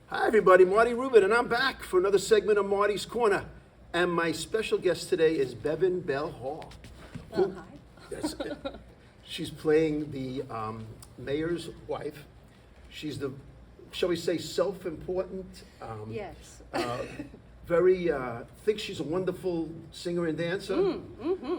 Hi everybody, Marty Rubin, and I'm back for another segment of Marty's Corner. And my special guest today is Bevin Bell-Hall. Hi. Yes, she's playing the mayor's wife. She's the, shall we say, self-important. Yes. Very, thinks she's a wonderful singer and dancer.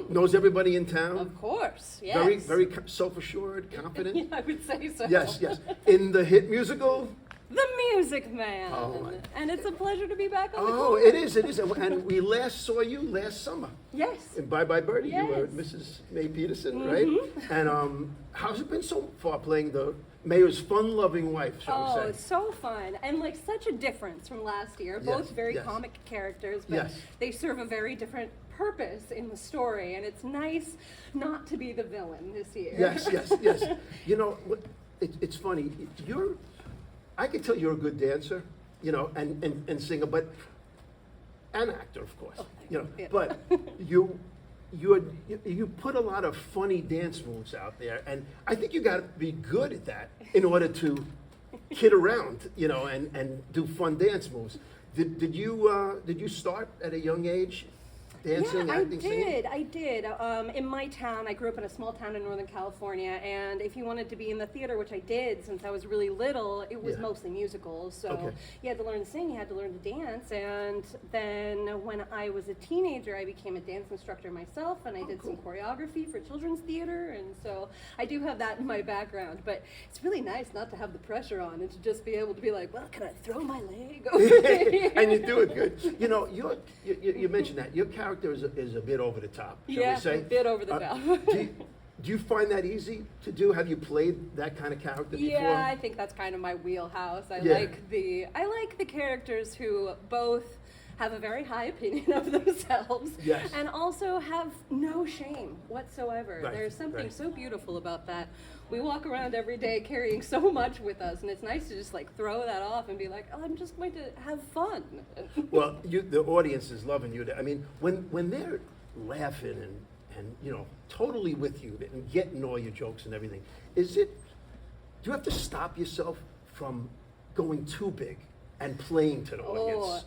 Knows everybody in town. Of course, yes. Very self-assured, confident. Yeah, I would say so. Yes. In the hit musical. The Music Man. Oh, and it's a pleasure to be back on the Oh, corner. it is. And we last saw you last summer. Yes. In Bye Bye Birdie. Yes. You were Mrs. May Peterson, right? And how's it been so far playing the mayor's fun-loving wife, shall we say? It's so fun. And like such a difference from last year. Yes, Both very yes. comic characters, but Yes. they serve a very different purpose in the story. And it's nice not to be the villain this year. Yes. You know, it's funny. I can tell you're a good dancer, you know, and singer, but an actor, of course, you know. yeah. But you put a lot of funny dance moves out there, and I think you got to be good at that in order to kid around, you know, and do fun dance moves. Did you start at a young age? Dancing, Yeah, acting, singing? I did. In my town, I grew up in a small town in Northern California, and if you wanted to be in the theater, which I did since I was really little, it was Yeah. mostly musicals. So Okay. you had to learn to sing, you had to learn to dance, and then when I was a teenager, I became a dance instructor myself, and I did some choreography for children's theater, and so I do have that in my background. But it's really nice not to have the pressure on and to just be able to be like, well, can I throw my leg over here? And you do it good. You know, you mentioned that your character is a bit over the top, shall Yeah, we say? a bit over the top. Do you find that easy to do? Have you played that kind of character before? Yeah, I think that's kind of my wheelhouse. I Yeah. like the characters who both have a very high opinion of themselves Yes. and also have no shame whatsoever. Right, There's something right. so beautiful about that. We walk around every day carrying so much with us, and it's nice to just like throw that off and be like, oh, I'm just going to have fun. Well, the audience is loving you. I mean, when they're laughing and you know, totally with you and getting all your jokes and everything, do you have to stop yourself from going too big and playing to the audience?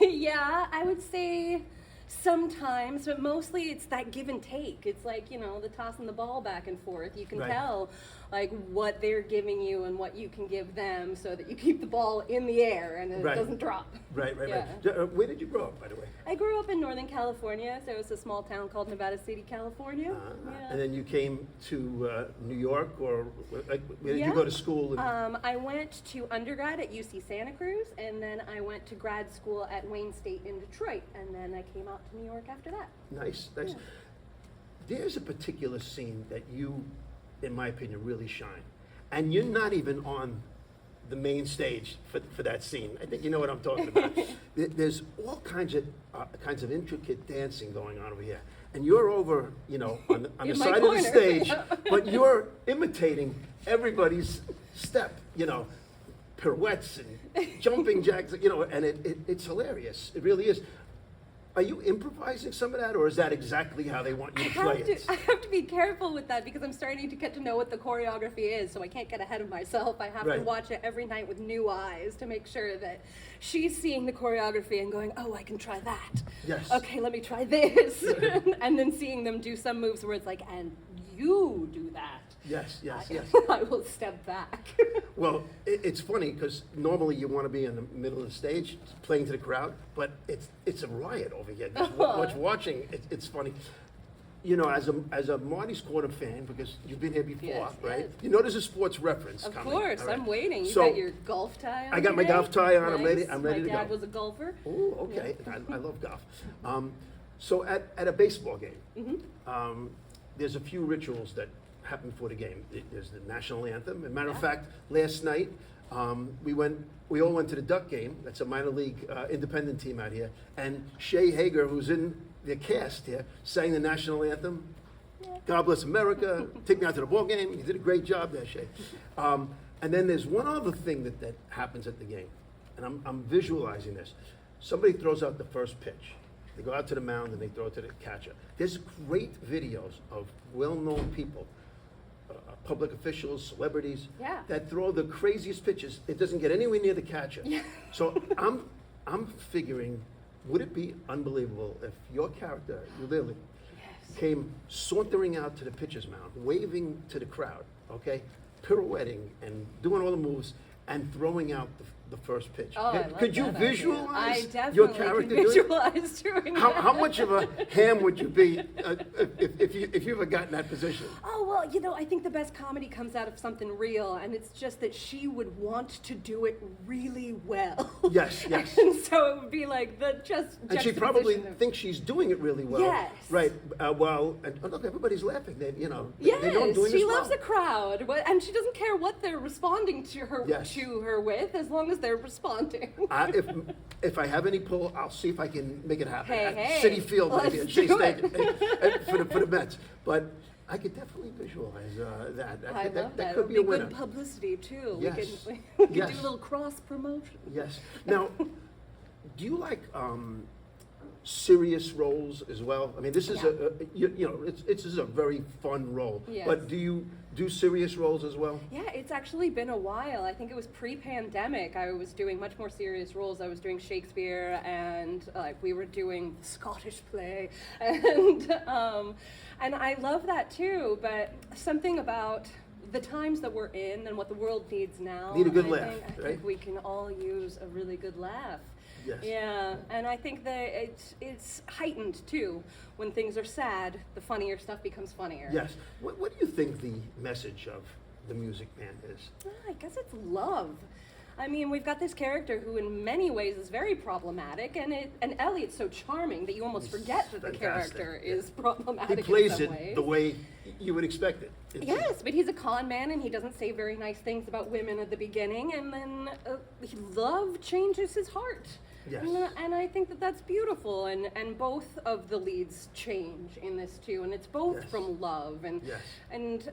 Yeah, I would say sometimes, but mostly it's that give and take. It's like, you know, the tossing the ball back and forth. You can Right. tell like what they're giving you and what you can give them so that you keep the ball in the air and it Right. doesn't drop. Right. Yeah. Where did you grow up, by the way? I grew up in Northern California, so it's a small town called Nevada City, California. And then you came to New York, or like, where did you Yeah. go to school? I went to undergrad at UC Santa Cruz, and then I went to grad school at Wayne State in Detroit, and then I came out to New York after that. Nice. There's a particular scene that you, in my opinion, really shine. And you're not even on the main stage for that scene. I think you know what I'm talking about. There's all kinds of intricate dancing going on over here. And you're over, you know, on the In my side of the corner. stage, but you're imitating everybody's step, you know, pirouettes and jumping jacks, you know, and it's hilarious. It really is. Are you improvising some of that, or is that exactly how they want you to play it? I have to be careful with that because I'm starting to get to know what the choreography is, so I can't get ahead of myself. I have to Right. watch it every night with new eyes to make sure that she's seeing the choreography and going, oh, I can try that. Yes. Okay, let me try this. And then seeing them do some moves where it's like, and you do that. Yes. I will step back. Well, it's funny because normally you want to be in the middle of the stage playing to the crowd, but it's a riot over here. Just watching, it's funny. You know, as a Marty's Corner fan, because you've been here before, Yes, right? yes. You know there's a sports reference Of coming. course, all right? I'm waiting. You So- got your golf tie on I got my today? golf tie on. I'm ready- Nice. I'm ready to My dad go. was a golfer. Oh, okay. I love golf. So at a baseball game, there's a few rituals that happen before the game. There's the national anthem. As a matter of fact, last night we all went to the Duck game. That's a minor league independent team out here. And Shay Hager, who's in the cast here, sang the national anthem. God bless America. Take me out to the ball game. You did a great job there, Shay. And then there's one other thing that happens at the game, and I'm visualizing this. Somebody throws out the first pitch. They go out to the mound and they throw it to the catcher. There's great videos of well-known people public officials, celebrities, Yeah. that throw the craziest pitches. It doesn't get anywhere near the catcher. Yeah. So I'm figuring, would it be unbelievable if your character, Eulalie, came sauntering out to the pitcher's mound, waving to the crowd, okay, pirouetting and doing all the moves and throwing out the first pitch. Oh, I love Could you that idea. visualize I definitely your character can doing it? visualize doing that. How much of a ham would you be if you ever got in that position? Oh, well, you know, I think the best comedy comes out of something real, and it's just that she would want to do it really well. Yes, yes. And so it would be like the just And she probably juxtaposition of- thinks she's doing it really well. Yes. Right. Well, and, oh, look, everybody's laughing. They know I'm Yes, doing she this loves well. the crowd, and she doesn't care what they're responding to her Yes. with, as long as they're responding. If I have any pull, I'll see if I can make it happen Hey, at hey, City Field, maybe at let's Shea do Stadium it. for the Mets. But I could definitely visualize that. I love that. That It could would be a winner. good publicity too. Yes. We could Yes. do a little cross promotion. Yes. Now, do you like serious roles as well? I mean, this is Yeah. you know, it's a very fun role. Yes. But do you do serious roles as well? Yeah, it's actually been a while. I think it was pre-pandemic. I was doing much more serious roles. I was doing Shakespeare, and we were doing the Scottish play, and I love that too. But something about the times that we're in and what the world needs now. Need a good I laugh, think, I right? think we can all use a really good laugh. Yes. Yeah, and I think that it's heightened too. When things are sad, the funnier stuff becomes funnier. Yes. What do you think the message of The Music Man is? I guess it's love. I mean, we've got this character who in many ways is very problematic, and Elliot's so charming that you almost forget that the fantastic, character yeah. is problematic He plays in some it ways. the way you would expect it. Yes, but he's a con man, and he doesn't say very nice things about women at the beginning, and then love changes his heart. Yes. And I think that that's beautiful, and both of the leads change in this too, and it's both Yes. from love, and Yes. and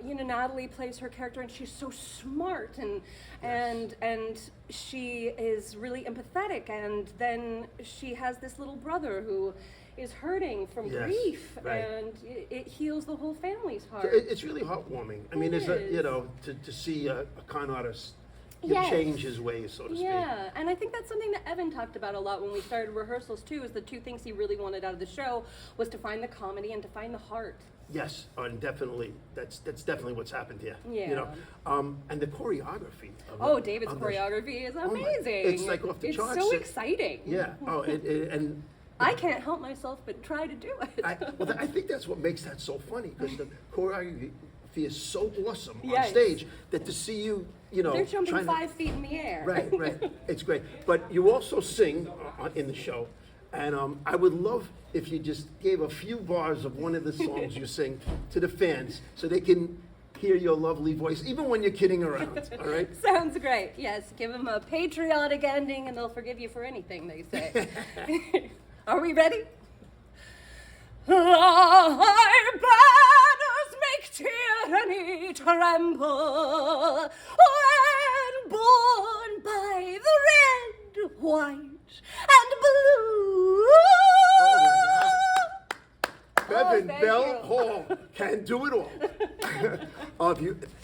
you know, Natalie plays her character, and she's so smart, and she is really empathetic, and then she has this little brother who is hurting from Yes, grief, right. and it heals the whole family's So heart. it's really heartwarming. I mean, It is. to see a con artist Yes. change his ways, so to speak. Yeah, and I think that's something that Evan talked about a lot when we started rehearsals too, is the two things he really wanted out of the show was to find the comedy and to find the heart. Yes, and definitely, that's definitely what's happened here. Yeah. You know, and the choreography. Oh, David's of the- choreography is my- amazing. it's like off the It's charts. so exciting. Yeah. Oh, and I can't help myself but try to do it. I think that's what makes that so funny, because the choreography is so awesome on Yes. stage that to see you, They're jumping trying to- 5 feet in the air. Right, right. It's great. But you also sing in the show, and I would love if you just gave a few bars of one of the songs you sing to the fans so they can hear your lovely voice, even when you're kidding around, all right? Sounds great. Yes, give them a patriotic ending and they'll forgive you for anything they say. Are we ready? Our banners make tyranny tremble when borne by the red, white, and blue. Bevin thank Bell-Hall can do it all.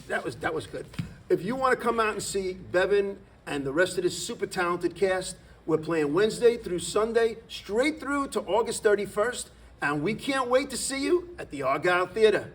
That was good. If you want to come out and see Bevin and the rest of this super talented cast, we're playing Wednesday through Sunday, straight through to August 31st, and we can't wait to see you at the Argyle Theater.